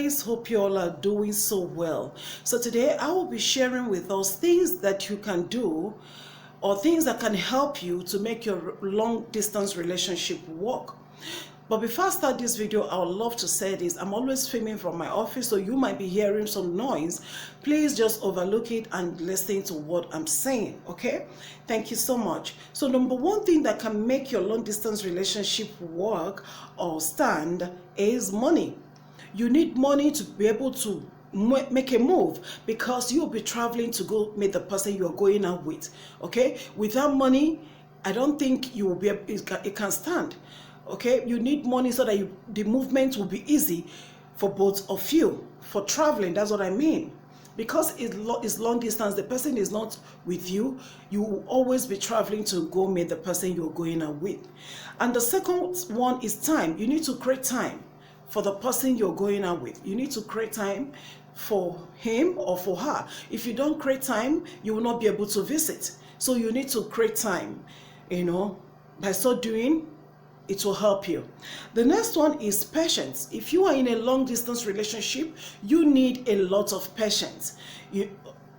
guys, hope you all are doing so well. So today I will be sharing with us things that you can do or things that can help you to make your long distance relationship work. But before I start this video, I would love to say this. I'm always filming from my office, so you might be hearing some noise. Please just overlook it and listen to what I'm saying, okay? Thank you so much. So number one thing that can make your long distance relationship work or stand is money. You need money to be able to make a move, because you'll be traveling to go meet the person you're going out with, okay? Without money, I don't think you will be able, it can stand. Okay, you need money so that the movement will be easy for both of you. For traveling, that's what I mean. Because it's long distance, the person is not with you. You will always be traveling to go meet the person you're going out with. And the second one is time. You need to create time for the person you're going out with. You need to create time for him or for her. If you don't create time, you will not be able to visit. So you need to create time, by so doing, it will help you. The next one is patience. If you are in a long distance relationship, you need a lot of patience. You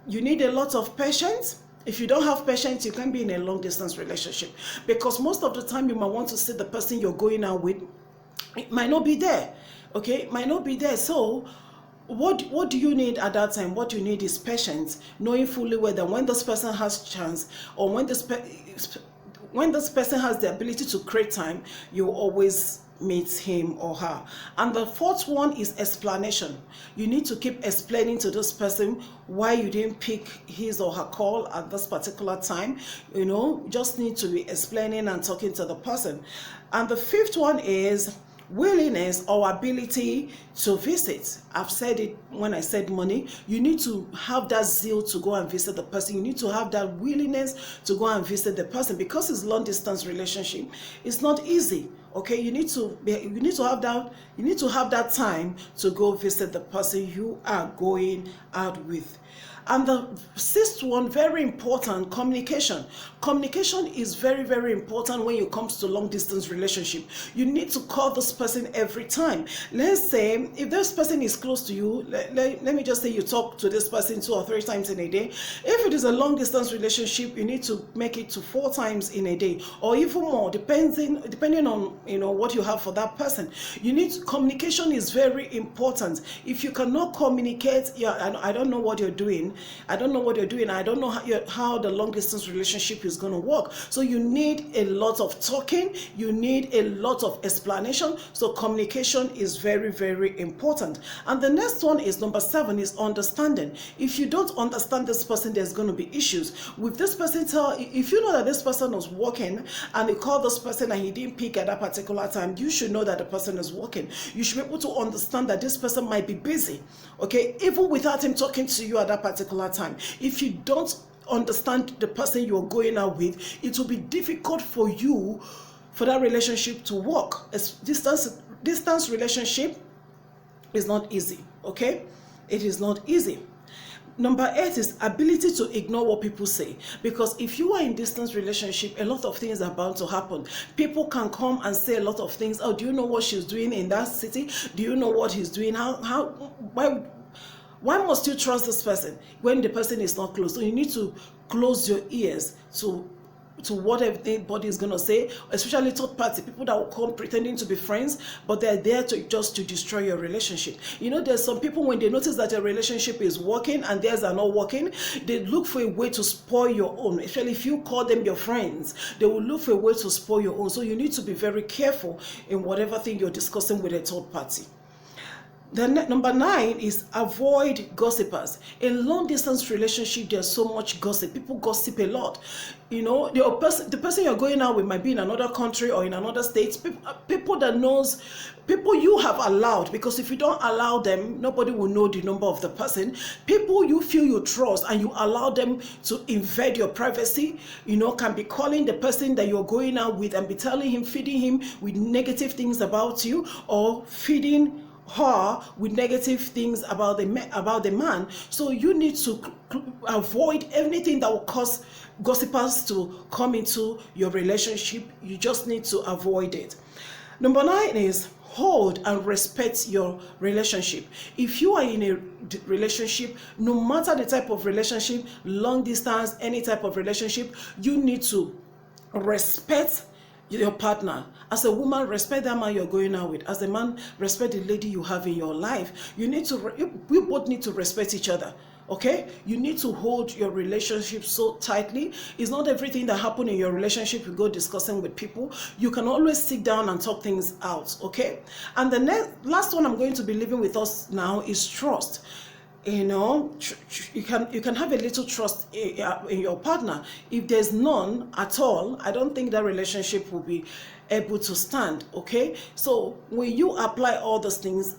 need a lot of patience. If you don't have patience, you can't be in a long distance relationship, because most of the time you might want to see the person you're going out with. It might not be there, okay? It might not be there. So what do you need at that time? What you need is patience, knowing fully well that when this person has chance, or when this person has the ability to create time, you always meet him or her. And the fourth one is explanation. You need to keep explaining to this person why you didn't pick his or her call at this particular time. Just need to be explaining and talking to the person. And the fifth one is willingness or ability to visit. I've said it when I said money. You need to have that zeal to go and visit the person. You need to have that willingness to go and visit the person, because it's long distance relationship. It's not easy. Okay, you need to have that time to go visit the person you are going out with. And the sixth one, very important, communication. Communication is very, very important when it comes to long distance relationship. You need to call this person every time. Let's say if this person is close to you, let me just say you talk to this person 2 or 3 times in a day. If it is a long distance relationship, you need to make it to 4 times in a day, or even more, depending on what you have for that person. Communication is very important. If you cannot communicate, I don't know what you're doing. I don't know how the long distance relationship is going to work. So you need a lot of talking. You need a lot of explanation. So communication is very, very important. And the next one is number 7 is understanding. If you don't understand this person, there's going to be issues with this person. If you know that this person was working and you call this person and he didn't pick at that particular time, you should know that the person is working. You should be able to understand that this person might be busy, okay, even without him talking to you at that particular time. If you don't understand the person you're going out with, it will be difficult for that relationship to work. Distance relationship is not easy, okay? It is not easy. Number 8 is ability to ignore what people say. Because if you are in distance relationship, a lot of things are bound to happen. People can come and say a lot of things. Oh, do you know what she's doing in that city? Do you know what he's doing? Why must you trust this person when the person is not close? So you need to close your ears to what everybody is going to say, especially third party, people that will come pretending to be friends, but they're there to destroy your relationship. There's some people, when they notice that your relationship is working and theirs are not working, they look for a way to spoil your own. Especially if you call them your friends, they will look for a way to spoil your own. So you need to be very careful in whatever thing you're discussing with a third party. Then number 9 is avoid gossipers. In long distance relationship, there's so much gossip. People gossip a lot. The person you're going out with might be in another country or in another state. People you have allowed, because if you don't allow them, nobody will know the number of the person. People you feel you trust and you allow them to invade your privacy, can be calling the person that you're going out with and be feeding him with negative things about you, or feeding her with negative things about the man. So you need to avoid anything that will cause gossipers to come into your relationship. You just need to avoid it. Number 9 is hold and respect your relationship. If you are in a relationship, no matter the type of relationship, long distance, any type of relationship, you need to respect your partner. As a woman, respect that man you're going out with. As a man, respect the lady you have in your life. You need to, we both need to respect each other. Okay, you need to hold your relationship so tightly. It's not everything that happened in your relationship you go discussing with people. You can always sit down and talk things out. Okay, and the last one I'm going to be leaving with us now is trust. You know, you can have a little trust in your partner. If there's none at all, I don't think that relationship will be able to stand. Okay, so when you apply all those things,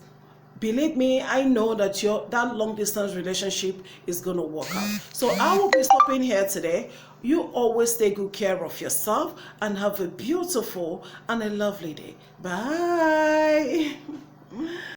believe me, I know that that long distance relationship is going to work out. So I will be stopping here today. You always take good care of yourself and have a beautiful and a lovely day. Bye.